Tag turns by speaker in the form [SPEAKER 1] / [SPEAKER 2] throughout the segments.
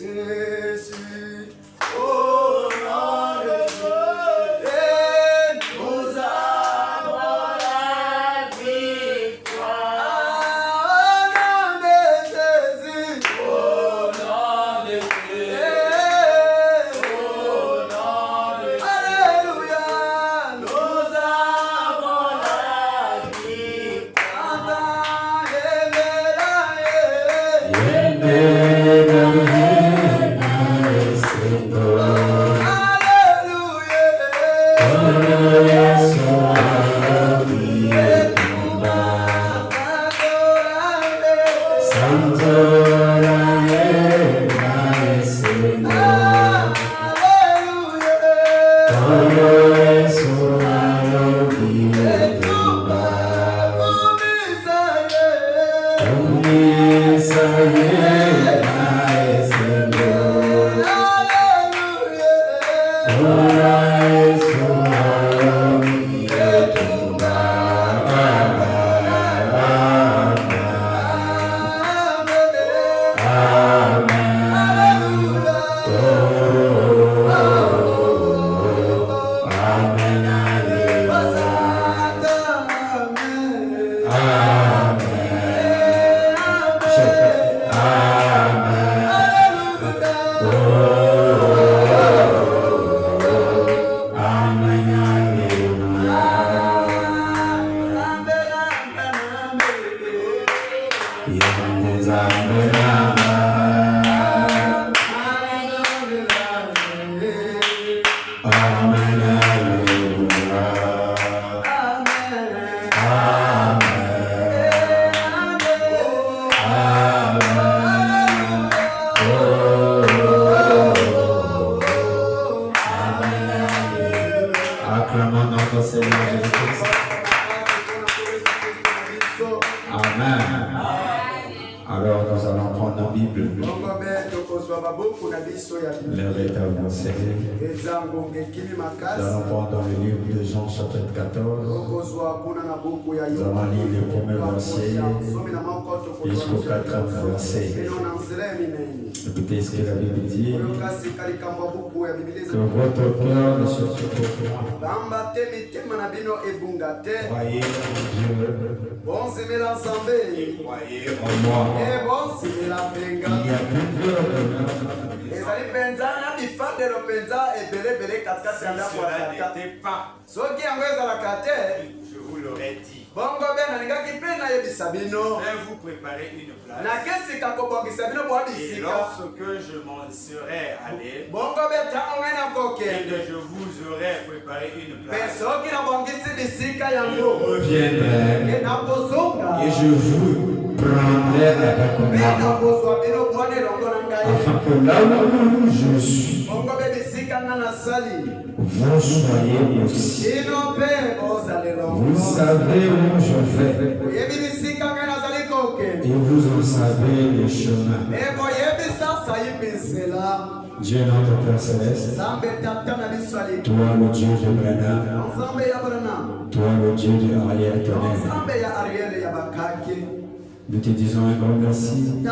[SPEAKER 1] Jésus, au nom de Jésus, nous avons la victoire. Au nom de Jésus, au nom de Jésus, au nom de Jésus. Alléluia, nous avons la victoire.
[SPEAKER 2] Acclamons notre Seigneur Jésus-Christ. Amen. Alors nous allons prendre nos Bibles. Le véritable conseiller. Nous allons prendre dans le livre de Jean chapitre 14. Nous allons lire le premier verset jusqu'au 4e verset. Écoutez ce que la Bible dit. Que votre cœur ne se trompe point. Croyez en Dieu. Croyez en moi. Il y a plusieurs je vous l'aurais dit. Je vais vous préparer une place. Et lorsque je m'en serai allé, et que je vous aurai préparé une place, je reviendrai et je vous prendrai avec moi, afin que là où je suis, vous soyez aussi. Vous savez où je vais, et vous en savez le chemin. Dieu notre Père Céleste, toi le Dieu de Branham, toi le Dieu de Ariel Tonnerre, nous te disons un grand merci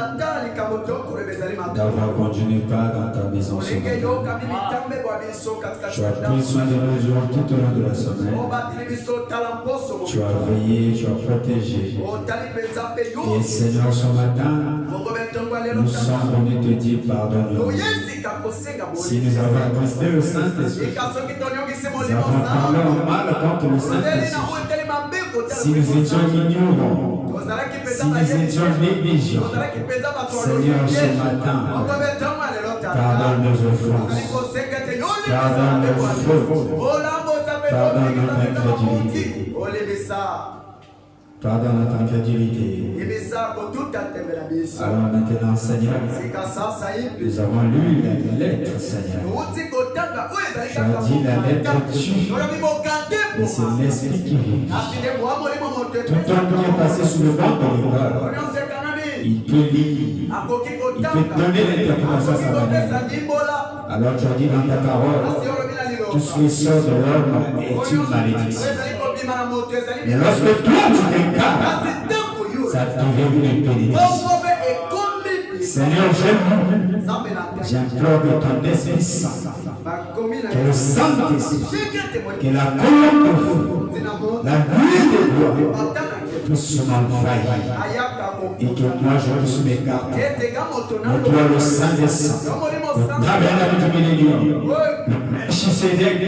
[SPEAKER 2] d'avoir conduit nos pas dans ta maison ce matin. Tu as pris soin de nous durant tout au long de la semaine. Tu as veillé, tu as protégé. Et Seigneur, ce matin, nous sommes venus te dire pardonne-nous. Si nous avons attristé le Saint-Esprit, nous avons parlé en mal contre le Saint-Esprit. Si nous étions ignorants, si nous étions négligents, Seigneur, ce matin, pardonne nos offenses, pardonne nos fautes, pardonne notre incrédulité, pardonne notre incrédulité. Alors maintenant, Seigneur, nous avons lu la lettre, Seigneur. Tu as dit la lettre tue, mais c'est l'esprit qui vit. Tout temps qui est passé sous le banc de l'école, il peut lire, il peut donner l'interprétation à sa manière. Alors tu as dit dans ta parole, tout ce qui sort de l'homme est une malédiction. Mais lorsque toi tu t'incarnes, ça devient une bénédiction. Seigneur, j'implore que ton Esprit Saint, que le Saint-Esprit, que la colonne de feu, la nuée de gloire puisse m'envahir et que moi je puisse m'écarter. Mais toi, le Saint des Saints, le tabernacle du millénium, le Melchisédek,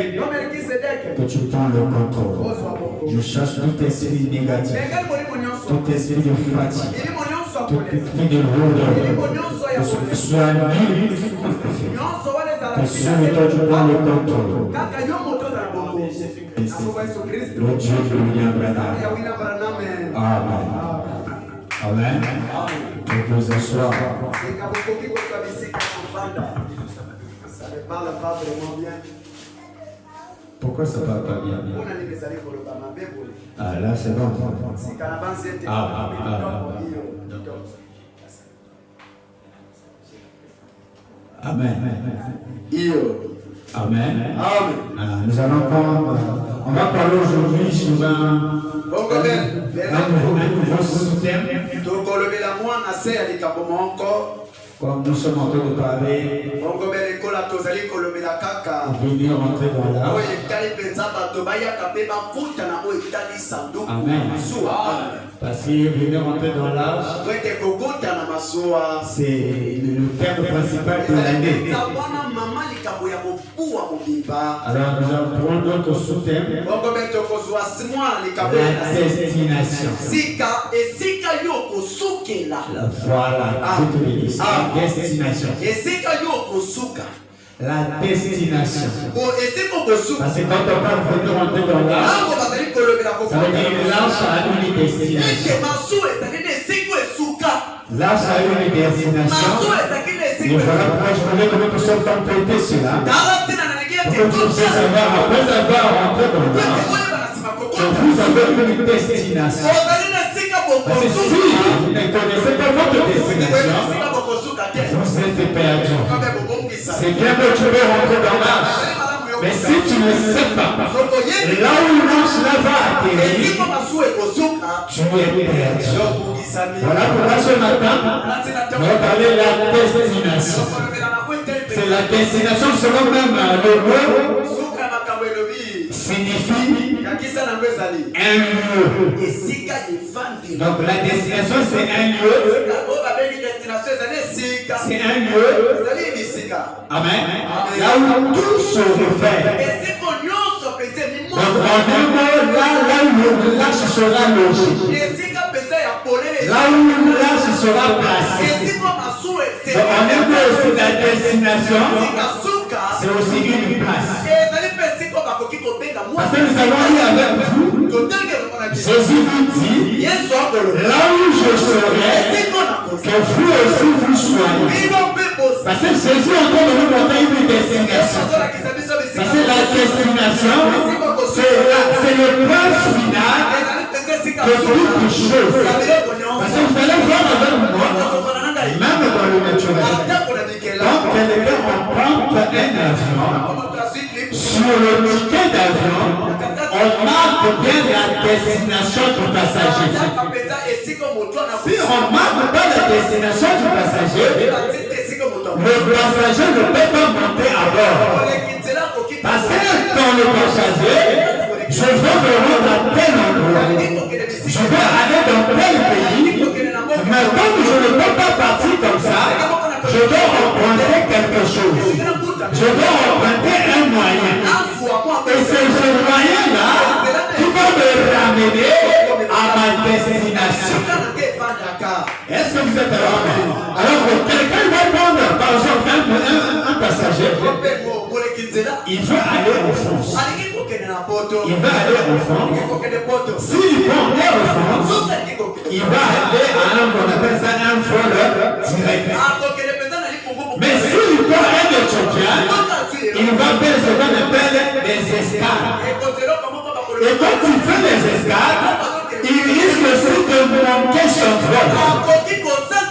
[SPEAKER 2] que tu prends le contrôle. Je cherche tout esprit négatif, tout esprit de fatigue, tout esprit de lourdeur, que ce soit nul, que seul toi tu prends le contrôle. Le Dieu de William Branham. Amen. Amen. Je vous asseoir.
[SPEAKER 1] Ça ne parle pas vraiment bien.
[SPEAKER 2] Pourquoi ça ne parle pas bien? Ah là c'est bon. Amen. Amen. Nous allons prendre. On va parler aujourd'hui sur un nouveau système. Comme nous sommes en train de parler, venir rentrer dans l'âge. Amen. Parce que venir rentrer dans l'âge, c'est le terme principal de l'année. Alors nous allons prendre notre sous-thème, la destination. Voilà, je te le dis. Destination. La destination. Parce que quand on parle de rentrer dans l'âge, ça veut dire que l'âge a une destination. L'âge a une destination. Et voilà pourquoi je voulais que nous puissions compléter cela. Pour que vous puissiez savoir, après avoir rentré dans l'âge, que vous avez une destination. Parce que si vous ne connaissez pas votre destination, vous êtes perdu. C'est bien que tu veux rentrer dans l'âge. Mais si tu ne sais pas, là où l'âge va atterrir, tu es perdu. Voilà pourquoi ce matin, on va parler de la destination. C'est la destination selon même le mot signifie un lieu. Donc la destination c'est un lieu. C'est un lieu. Amen. Là où tout se refait. Donc en un mot, là où l'âge sera logé. Là où l'âge sera placé. Donc en un mot aussi la destination, c'est aussi une place. Parce que nous allons aller avec vous. Jésus nous dit, là où je serai, que vous aussi vous soyez. Parce que Jésus est en train de nous montrer une destination. Parce que la destination, c'est le point final de toute chose. Parce que vous allez voir avec moi, même dans le naturel, quand quelqu'un emprunte un avion, sur le ticket d'avion, on marque bien la destination du passager. Si on ne marque pas la destination du passager, le passager ne peut pas monter à bord. Parce que dans le passager, je veux me rendre à tel endroit, je veux aller dans tel pays, mais comme je ne peux pas partir comme ça, je dois emprunter quelque chose. Je dois emprunter un moyen. Et c'est ce moyen-là qui va me ramener à ma destination. Est-ce que vous êtes là? Alors quelqu'un va prendre par exemple un passager. Il veut aller en France. Il va aller en France. S'il prend Air France, il va aller à on appelle ça un vol direct. Mais s'il prend un étudiant, il va faire ce qu'on appelle des escales. Et quand il fait des escales, il risque aussi de manquer son vol.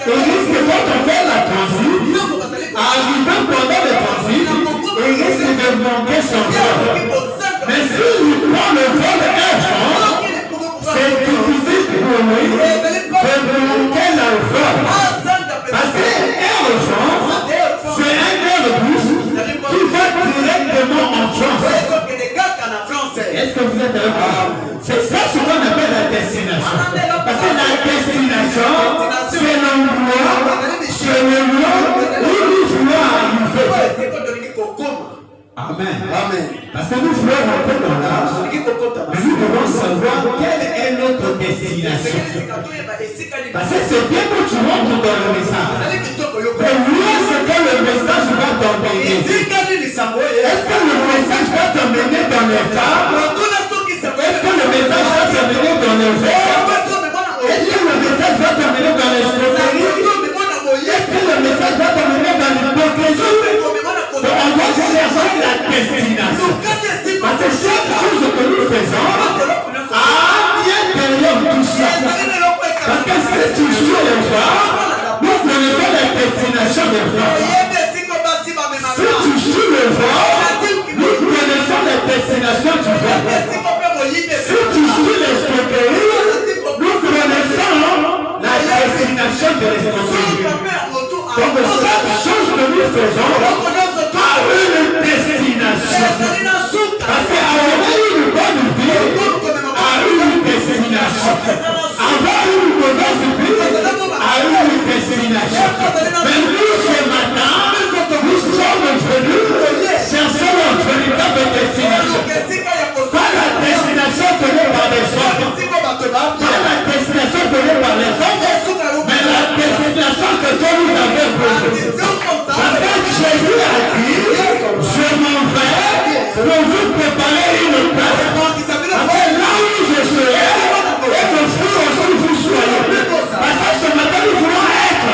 [SPEAKER 2] Il risque quand on fait la transit, arrivant pendant le transit, il risque de manquer son vol. Mais s'il prend le vol Air France, c'est difficile pour lui de manquer le vol. Parce que Amen.
[SPEAKER 1] Amen.
[SPEAKER 2] Parce que nous voulons rentrer dans l'âge, mais nous devons savoir quelle est notre destination. Parce que c'est bien que tu rentres dans le message. Mais oui, c'est que le message va t'emmener. Est-ce que le message va t'emmener dans les femmes? Est-ce que le message va t'emmener dans les verres? Est-ce que le message va t'emmener dans les escroqueries? Est-ce que le message va t'emmener dans l'hypocrisie? On doit chercher la destination. Parce que chaque chose que nous faisons a bien derrière tout ça. Parce que si tu joues les femmes, nous connaissons la destination des femmes. Si tu joues les femmes, nous connaissons la destination du peuple. Si tu joues les escroqueries, nous connaissons la destination de l'escroquerie. Donc chaque chose que nous faisons a une destination. Parce qu'avoir une bonne vie a une destination. Avoir une mauvaise vie a une destination. Mais nous ce matin, nous sommes venus chercher notre véritable destination. Pas la destination donnée par les hommes. Pas la destination donnée par les hommes. Mais la destination que Dieu nous avait posée. Parce que Jésus a dit, je m'en vais pour vous préparer une place. Parce que là où je serai, et que vous aussi vous soyez. Parce que ce matin nous voulons être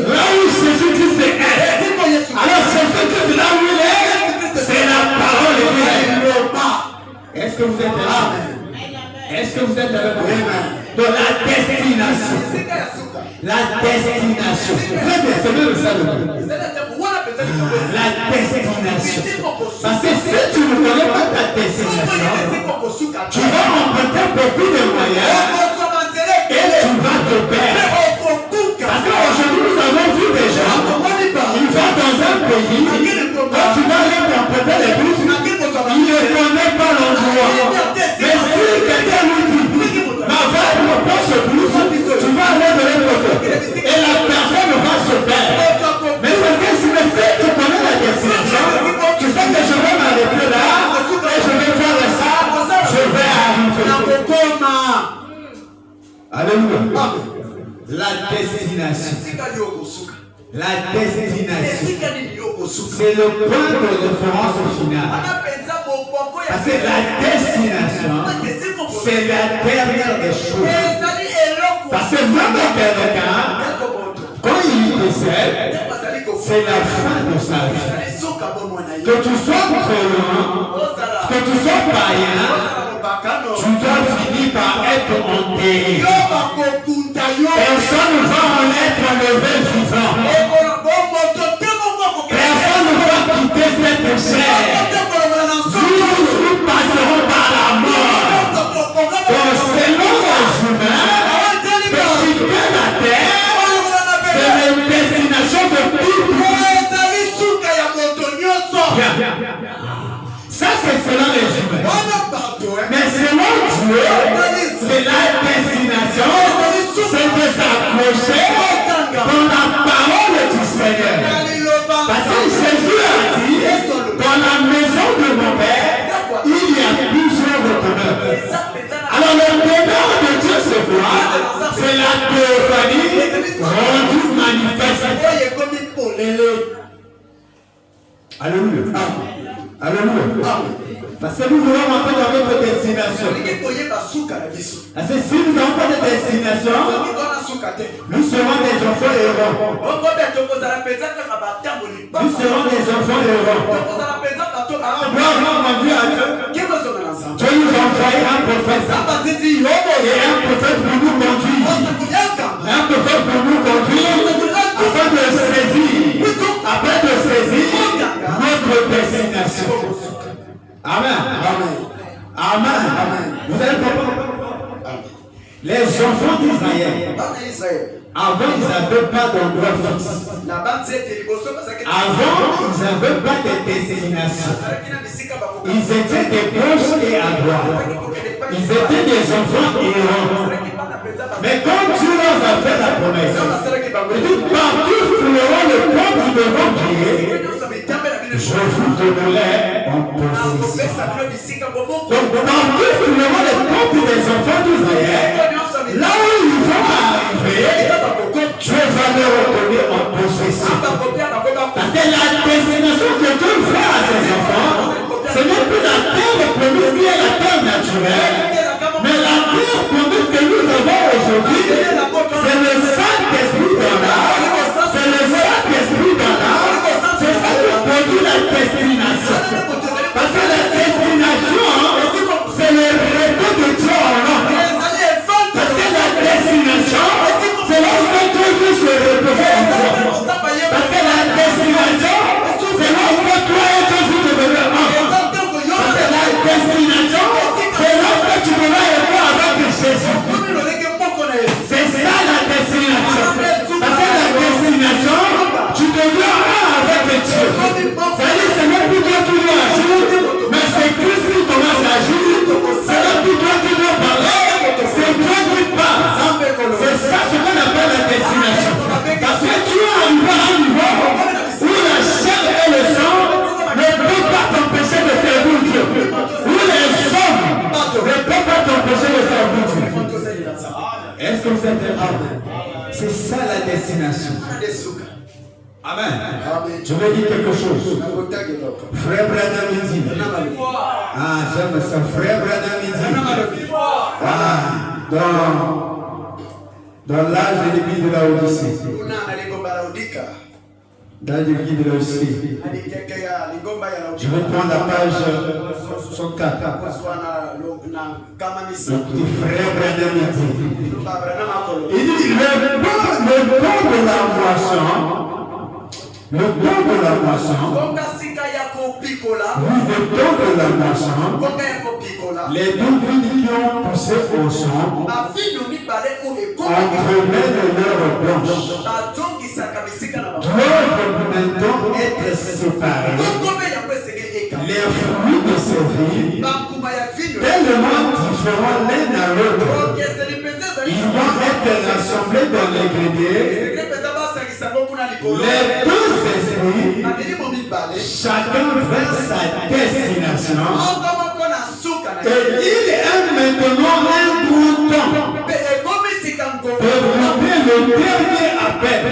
[SPEAKER 2] là où Jésus dit c'est être. Alors Jésus dit là où il est, c'est la parole de Dieu. Est-ce que vous êtes là? Est-ce que vous êtes avec moi? Dans la destination. La destination. Très bien, c'est même ça le mot. La destination. Parce que si tu ne connais pas ta destination, tu vas emprunter beaucoup de moyens et tu vas te perdre. Parce qu'aujourd'hui nous avons vu des gens, ils vont dans un pays, quand tu vas aller emprunter les bourses, ils ne connaissent pas l'endroit. Mais si quelqu'un lui dit, ma va pour ce bourse, tu vas aller de l'autre côté. Et la personne va se perdre. Mais parce que si tu connais la destination, tu sais que je vais m'arrêter là, et je vais faire ça, je vais arriver. Alléluia. La destination. La destination. C'est le point de référence final. Parce que la destination, c'est la dernière des choses. Parce que même quelqu'un, quand il décède, c'est la fin de sa vie. Que tu sois croyant, que tu sois païen, tu dois finir par être enterré. Personne ne va en être enlevé vivant. Personne ne va quitter cette chair. Nous passerons par la mort. Donc selon les humains, de quitter la terre, c'est une destination de tout. Ça c'est selon les humains. Mais selon Dieu, c'est la destination, c'est de s'accrocher dans la parole du Seigneur. Parce que Jésus a dit, dans la maison de mon Père, il y a plusieurs demeures. Alors le demeure de Dieu c'est quoi? C'est la théophanie rendue manifeste. Alléluia. Alléluia. Parce que nous voulons rentrer dans notre destination. Parce que si nous n'avons pas de destination, nous serons des enfants errants. Nous serons des enfants errants. Nous avons rendu à Dieu. Dieu nous a envoyé un prophète. Et un prophète pour nous conduire. Un prophète pour nous conduire afin de saisir. Afin de saisir notre destination. Amen. Amen. Amen. Vous allez comprendre. Les enfants d'Israël, avant ils n'avaient pas d'endroit fixe. Avant ils n'avaient pas de destination. Ils étaient de gauche et à droite. Ils étaient des enfants errants. Mais quand Dieu leur a fait la promesse, il dit partout trouveront le pont qu'ils devront prier. je vous donnerai en possession. Donc, dans tout le monde est peuple des enfants d'Israël, là où ils vont arriver, Dieu va leur donner en possession. Parce que la destination que Dieu fait à ses enfants, ce n'est plus la terre promise qui est la terre naturelle, mais la terre promise que nous avons aujourd'hui, c'est le Saint-Esprit dans l'âme, c'est le Saint-Esprit dans l'âme, c'est ça qui produit la destination. Parce que la destination, c'est le repos de Dieu en l'homme. Parce que la destination, c'est lorsque Dieu se repose en toi. Parce que la destination, c'est lorsque toi et Dieu devenez un. Parce que la destination, c'est lorsque tu devrais être avec Jésus. C'est ça la destination. Parce que la destination, tu deviens un avec Dieu. C'est-à-dire, c'est même plus toi qui dois agir, mais c'est Christ qui commence à agir. C'est même plus toi qui dois parler, c'est toi qui parle. C'est ça ce qu'on appelle la destination. Parce que tu es arrivé à un niveau où la chair et le sang ne peuvent pas t'empêcher de servir Dieu. Où les hommes ne peuvent pas t'empêcher de servir Dieu. Est-ce que vous êtes Amen? C'est ça la destination. Amen. Je vais dire quelque chose. Frère Branham dit. Ah, j'aime ça. Frère Branham dit. Ah, dans l'âge de l'église de la Odyssée. Dans l'église de la Odyssée. Je vais prendre la page 64. Le petit frère Branham dit. Il dit le don de la moisson. Le don de la moisson, les deux vignes qui ont poussé au son, entremêlent leurs branches, doivent maintenant être séparés. Les fruits de ces vignes, tellement différents l'un à l'autre, ils vont être rassemblés dans les greniers. Les deux esprits, chacun vers sa destination, et il est maintenant un bouton pour monter le dernier appel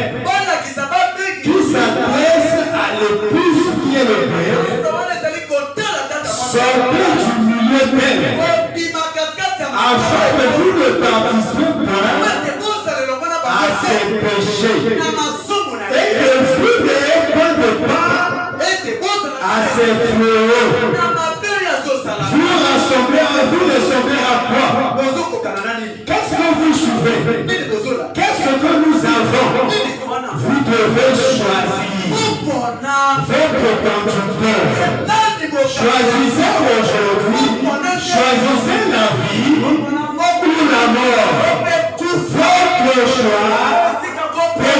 [SPEAKER 2] qui s'adresse à l'épouse qui est le père. Sortez du milieu d'elle afin que vous ne participez pas à ses péchés. Et le fruit n'est point de part à ses fléaux. Vous rassemblez à quoi? Qu'est-ce que vous suivez? Qu'est-ce que nous avons? Vous devez choisir votre conducteur. Choisissez aujourd'hui. Choisissez la vie ou la mort. Votre choix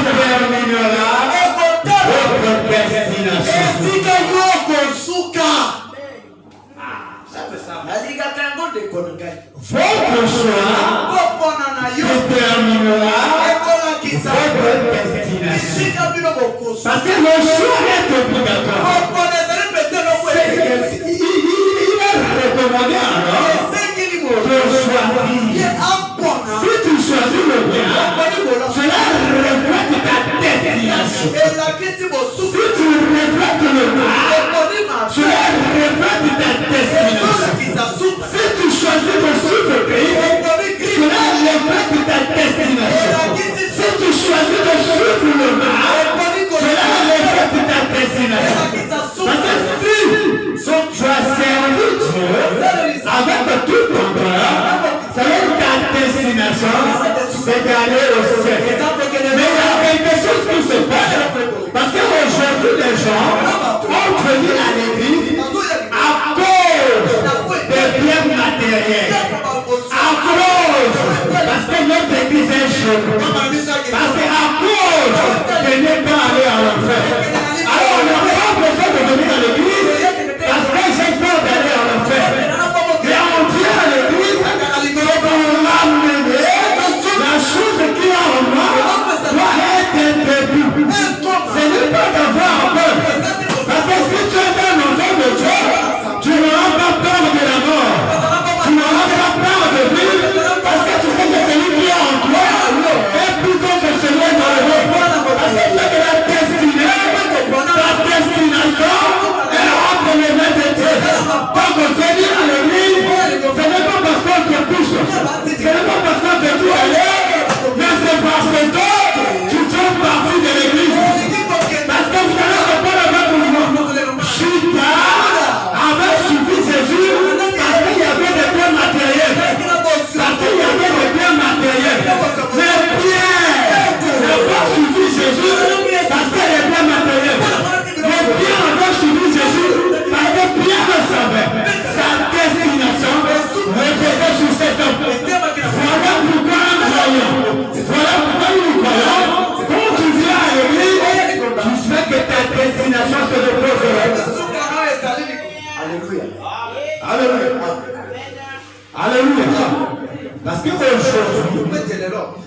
[SPEAKER 2] déterminera votre destination. Votre choix déterminera votre destination. Parce que le choix est obligatoire. Il est recommandé alors de choisir. Si tu choisis le bien, cela reflète ta destination. Si tu reflètes le mal, cela reflète ta destination. Si tu choisis de suivre Christ, cela reflète ta destination. Si tu choisis de suivre le mal, cela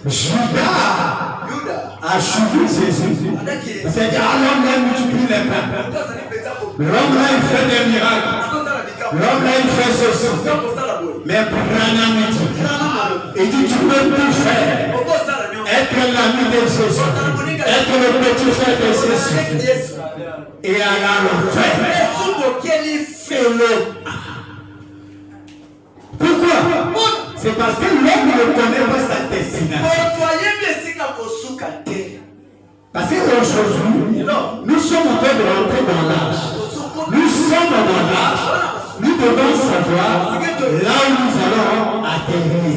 [SPEAKER 2] Judas a suivi Jésus. C'est-à-dire, l'homme là multiplie les pains. L'homme là il fait des miracles. L'homme là il fait ceci. Mais Branham il dit tu peux tout faire. Être l'ami de Jésus. Être le petit frère de Jésus. Et alors le faire. Pourquoi? C'est parce que l'homme ne connaît pas sa destination. Parce qu'aujourd'hui, nous sommes en train de rentrer dans l'âge. Nous sommes dans l'âge. Nous devons savoir là où nous allons atterrir.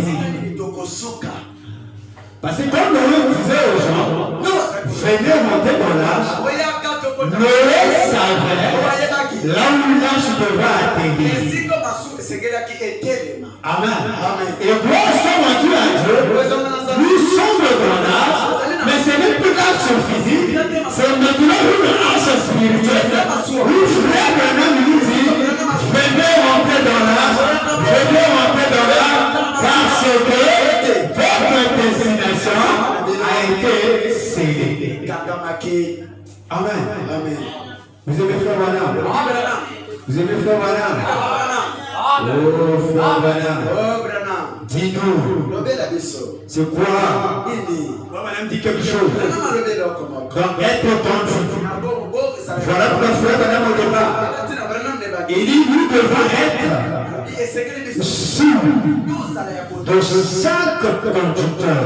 [SPEAKER 2] Parce que comme Noé disait aux gens, venez monter dans l'âge, Noé savait là où l'âge devra atterrir. Amen. Et gloire soit à Dieu. Nous sommes dans l'âge, mais ce n'est plus l'âge physique, c'est maintenant une âge spirituelle. Nous frères Branham nous dit, venez rentrer dans l'âge, parce que votre destination a été scellée. Amen. Vous aimez frère Branham? Vous aimez frère Branham? Oh frère Branham. Dis-nous. C'est quoi? Madame dit quelque chose. Donc être content. Voilà pourquoi frère Branham au départ. Il dit nous devons être sûrs de chaque conducteur.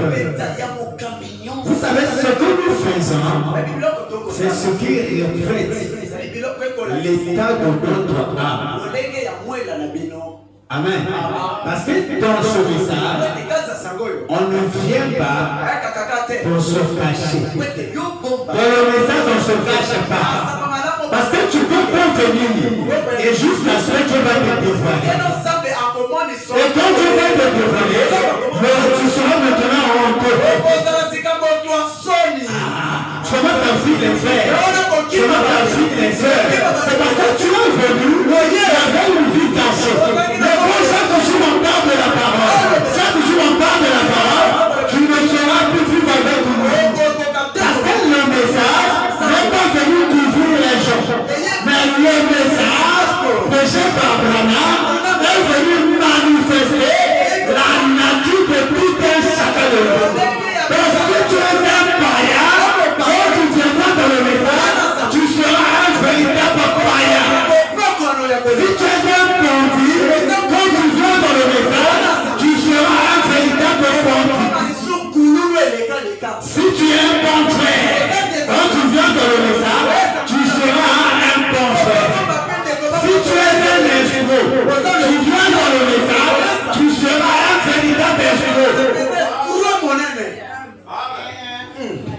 [SPEAKER 2] Vous savez ce que nous faisons, c'est ce qui reflète l'état de notre âme. Amen. Parce que dans ce message, on ne vient pas pour se cacher. Dans le message, on ne se cache pas. Parce que tu peux convenir et juste la suite, Dieu va te dévoiler. Et quand Dieu va te dévoiler, tu seras maintenant honteux. Comment ta fille les frères? Comment ta fille les sœurs? C'est parce que tu es venu avec une vie cachée. Mais quand chaque jour on parle de la parole, tu ne seras plus vivre avec nous. Parce que le message n'est pas venu couvrir les gens. Mais le message prêché par Branham est venu manifester la nature de tout un chacun de nous. Parce que tu es un païen, quand tu viendras dans le message, tu seras un véritable païen. Si tu es un bandit, quand tu viens dans le message, tu seras un véritable bandit. Si tu es un bon frère, quand tu viens dans le message, tu seras un bon frère. Si tu es un escroc, tu viens dans le message, tu seras un véritable escroc.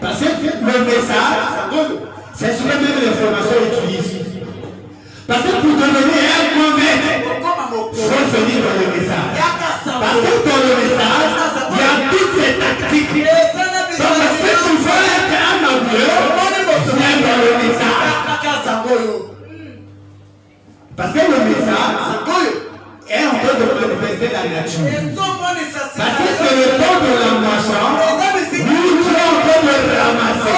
[SPEAKER 2] Parce que le message, c'est sur même l'information utilisée. Parce que pour devenir un bon maître, il faut venir dans le message. Parce que dans le message, il y a toutes ces tactiques. Donc si tu veux être un homme, viens dans le message. Parce que le message est en train de manifester la nature. Parce que c'est le temps de la moisson. Nous sommes en train de ramasser.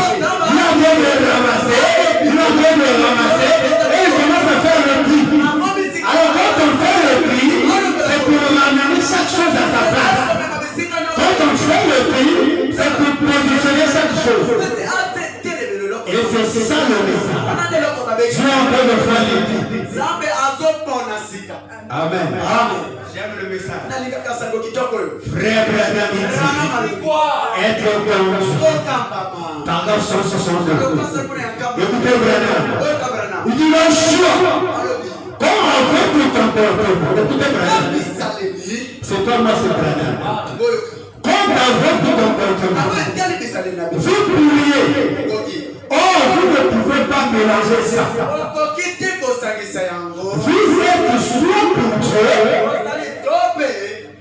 [SPEAKER 2] Et il commence à faire le prix. Alors quand on fait le prix, c'est pour ramener chaque chose à sa place. Quand on fait le prix, c'est pour positionner chaque chose. Et c'est ça le message. Tu es en train de faire le prix. Amen. J'aime le message. Frère Branham dit être content. Pardon 162. Écoutez Branham. Il dit le choix. Quand on fait tout ton comportement. Écoutez Branham. C'est toi, moi, c'est Branham. Quand on fait tout ton comportement, vous priez. Oh, vous ne pouvez pas mélanger ça. Vous êtes soit pour Dieu,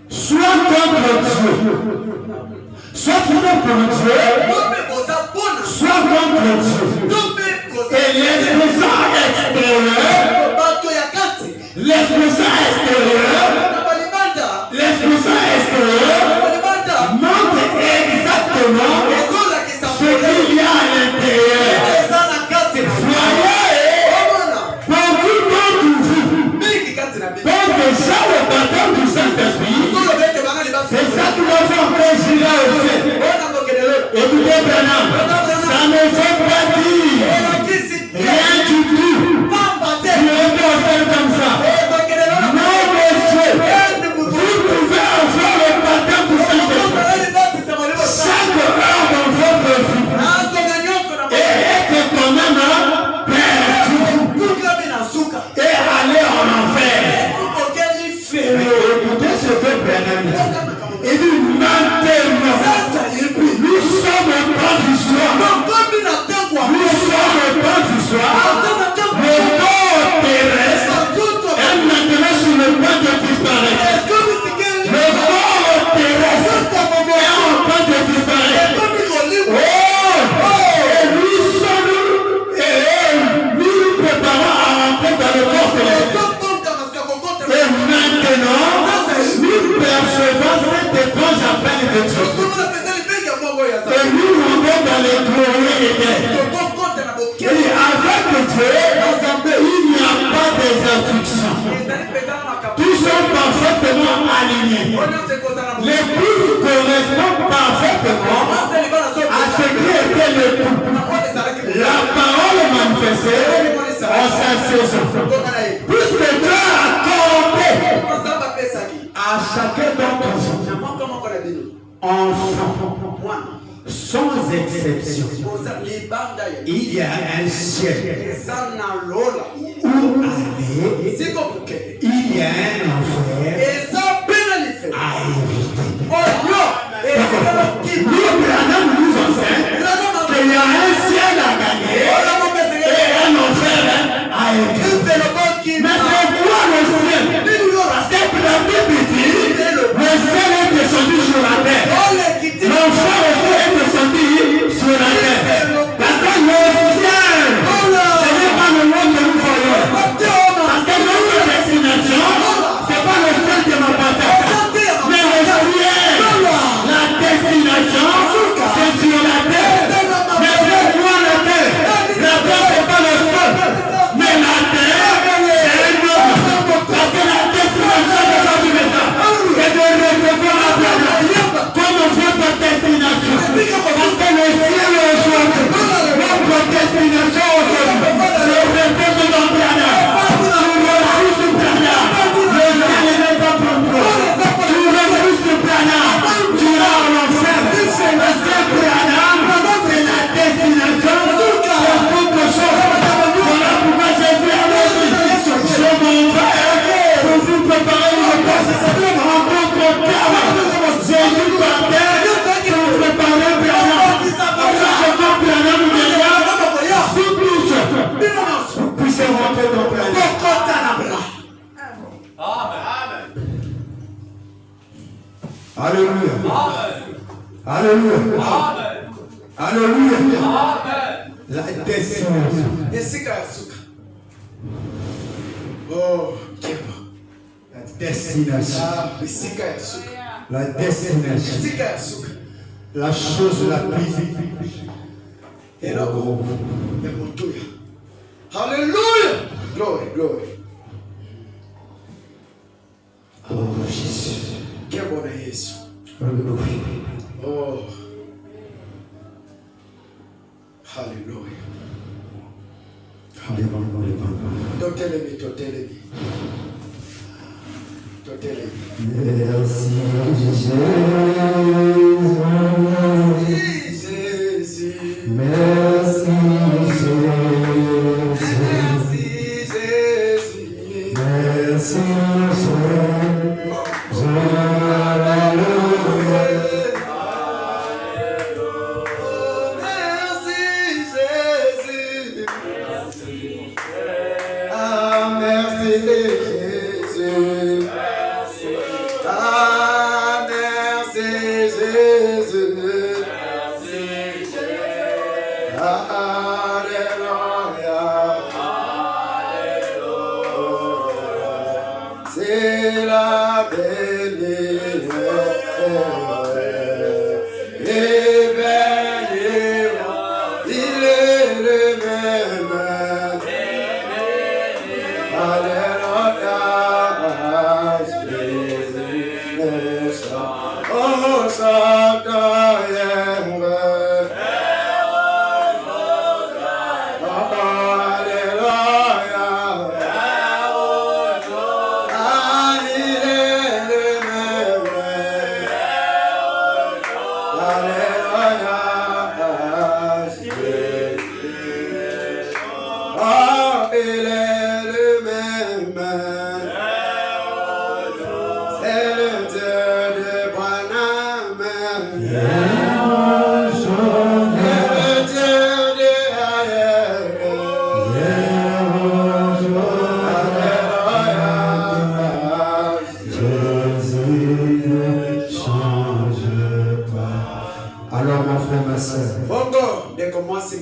[SPEAKER 2] soit contre Dieu. Soit vous êtes pour Dieu, soit contre Dieu. Et l'expression extérieure montre exactement L'épouse correspond parfaitement à ce qui était l'époux. La parole manifestée en sa saison. Puisque Dieu a accordé à chacun d'entre vous, enfant, sans exception, il y a un ciel où aller, il y a un enfer à éviter. Nous, Branham nous enseigne qu'il y a un ciel à gagner et un enfer à éviter. Mais c'est quoi le ciel? Parce que la Bible dit le ciel est descendu sur la terre. L'enfer aussi est descendu sur la terre. Parce que le ciel, ce n'est pas le monde que nous voyons. Parce que notre destination, ce n'est pas le ciel de ma patrie. Mais le ciel, la destination, c'est sur la terre. Mais c'est quoi la terre? La terre, ce n'est pas le sol. Mais la terre, c'est un homme. Parce que la destination de notre message, c'est de recevoir la terre comme votre destination. Parce que le ciel est aujourd'hui. Notre destination aujourd'hui, c'est rester dans le planète. Tu refuses le planète. Le ciel n'est pas pour toi. Tu refuses le planète. Tu iras en enfer. Parce que le planète, c'est la destination de toute chose. Voilà pourquoi Jésus a dit, je m'en vais pour vous préparer une place. Rencontre au terme. Jésus partait pour préparer le planète. Vous puissiez rentrer dans le planète. Alléluia. Alléluia. Alléluia. La destination. Oh, la destination. La destination. La chose la plus et là, Alléluia. Glory, glory. Oh, Jésus. Quel bon Jésus. Oh. Alléluia. Totelemi. Merci, Jésus. Merci, Jésus. Merci,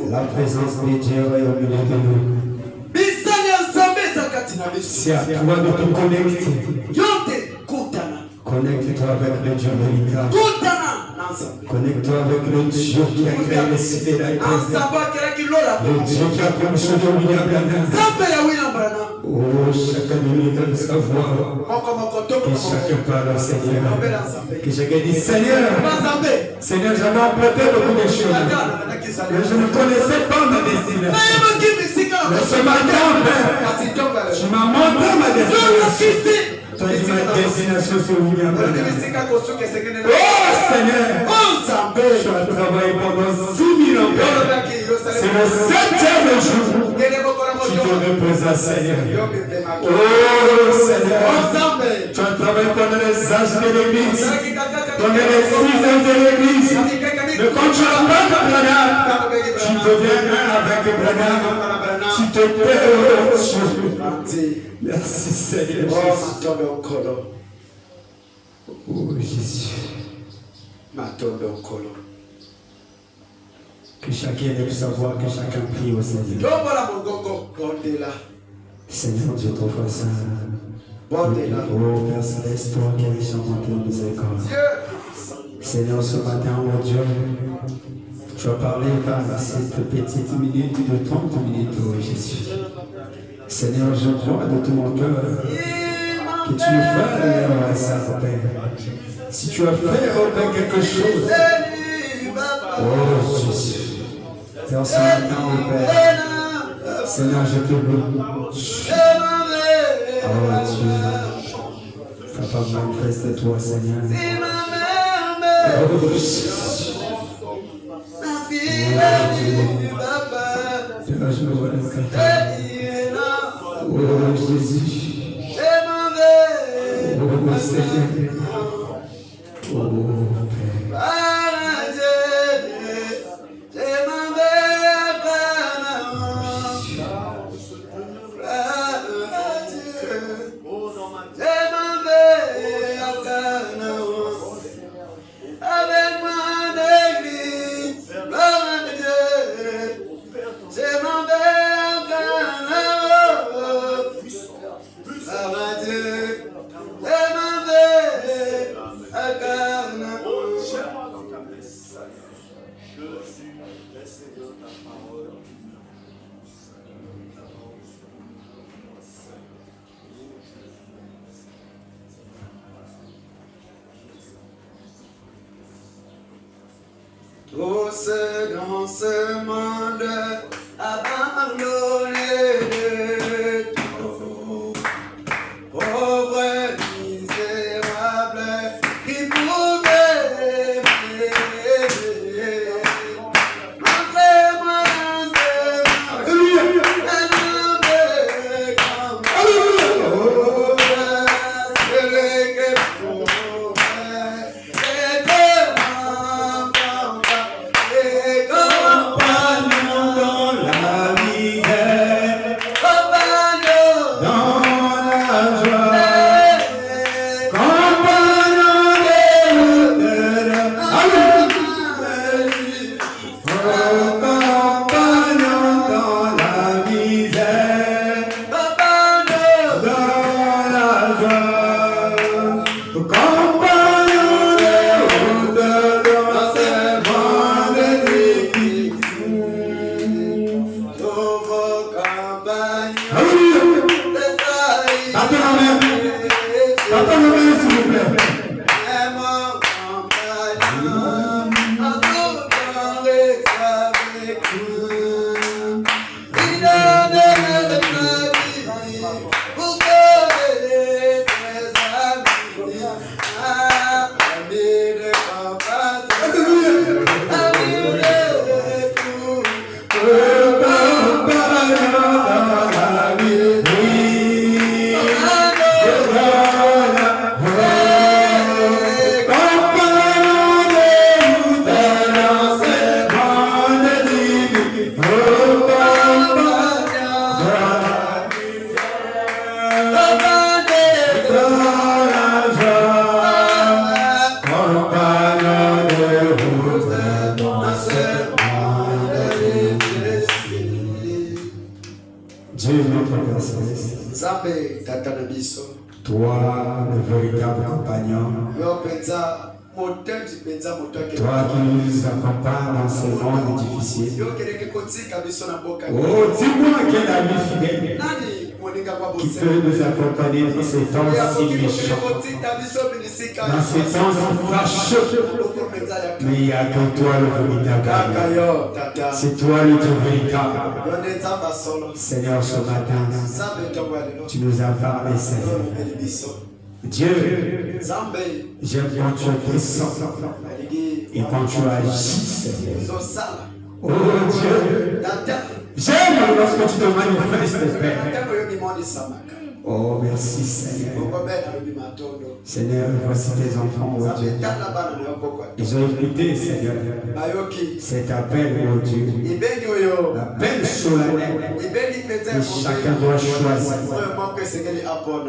[SPEAKER 2] La présence de Dieu est au milieu de nous. C'est à toi de te connecter. Connecte-toi avec le Dieu véritable. Connecte-toi avec le Dieu qui a créé les cités d'Aïe. Le Dieu qui a promotionné William Branham. Oh, chacun de nous donne sa voix. chacun parle au Seigneur. Que chacun dise Seigneur, Seigneur, j'avais emprunté beaucoup de choses. Mais je ne connaissais pas ma destination. Mais ce matin, Père, tu m'as montré ma destination. Tu as dit ma destination sur William Branham. Oh Seigneur, tu as travaillé pendant 6000 ans. C'est le 7e jour. Tu te reposes à Seigneur. Oh Seigneur, tu as travaillé pendant les âges de l'église, pendant les 6 ans de l'église. Mais quand tu as pas de Branham, tu deviens un avec Branham. Tu te perds. Merci Seigneur. Oh Jésus. Que chacun aime savoir que chacun prie au Seigneur. Seigneur Dieu, ton frère saint. Oh Père Céleste, toi qui es riche en bonté et miséricorde. Seigneur, ce matin, oh Dieu, tu as parlé par cette petite minute de 30 minutes, oh Jésus. Seigneur, je crois de tout mon cœur que tu me fais ça, Père. Si tu as fait, oh Père, quelque chose, oh Jésus. Père, ce matin, oh Père, Seigneur, je te loue. Oh Dieu, Papa, manifeste-toi, Seigneur. Oh Jésus. Père, je me vois dans le cœur. Oh Jésus. Oh Seigneur. Oh Père.
[SPEAKER 1] Tous dans ce monde abandonnés de tout, pauvres, misérables, qui pouvaient m'aimer. Montrez-moi ce monde, un homme comme oh, celui que pouvait aider mon enfant.
[SPEAKER 2] Toi, le véritable compagnon, Toi qui nous accompagnes dans ce monde difficile. Oh, dis-moi quel ami fidèle qui peut nous accompagner dans ces temps si méchants, dans ces temps si fâcheux. Mais il n'y a que toi le véritable. C'est toi le Dieu véritable. Seigneur, ce matin, tu nous as parlé, Seigneur. Dieu, j'aime quand tu es puissant et quand tu agis, Seigneur. Oh Dieu, j'aime lorsque tu te manifestes, Père. Oh, merci, Seigneur. Seigneur, voici tes enfants, oh Dieu. Ils ont écouté, Seigneur, cet appel, oh Dieu. L'appel solennel. Et chacun doit choisir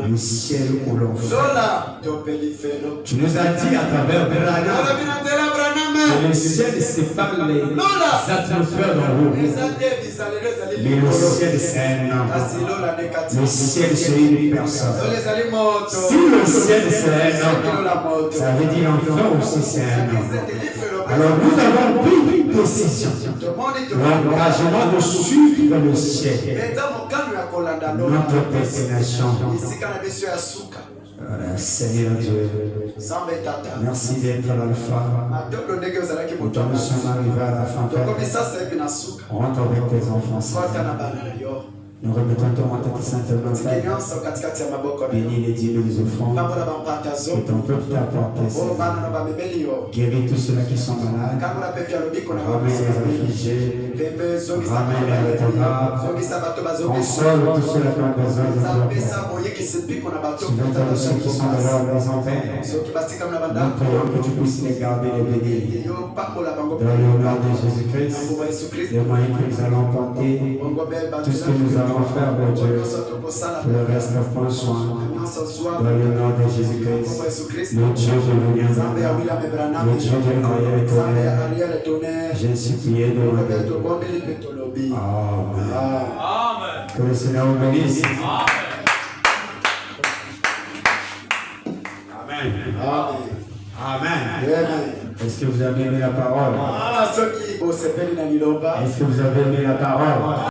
[SPEAKER 2] le ciel ou l'enfer. Tu nous as dit à travers Branham que le ciel sépare les atmosphères d'en haut. Mais le ciel, c'est un homme. Le ciel, c'est une personne. Si le ciel, c'est un homme, ça veut dire l'enfer aussi, c'est un homme. Alors nous avons pris une décision. L'engagement de suivre le ciel. Notre destination. Voilà, Seigneur Dieu, merci d'être l'alpha. Quand nous sommes arrivés à la fin, rentre avec tes enfants, Seigneur. Nous remettons ton nom à saintement, Père. Bénis les dieux, nous les offrons. Que ton peuple t'apporte, Seigneur. Guéris tous ceux-là qui sont malades. Ramène les affligés. Ramène les réprobables. Console tous ceux-là qui ont besoin de toi. Souviens-toi de ceux qui sont dans leur maison, Père. Nous prions que tu puisses les garder et les bénir. Dans le nom de Jésus-Christ, les moyens que nous allons porter, tout ce que nous allons faire, mon Dieu, pour le reste, prends soin. Dans le nom de Jésus-Christ, le Dieu de l'Union, le Dieu de Noël et tonnerre, j'ai ainsi prié de mon Dieu. Amen. Que le Seigneur vous bénisse. Amen. Amen. Est-ce que vous avez aimé la parole? Est-ce que vous avez aimé la parole?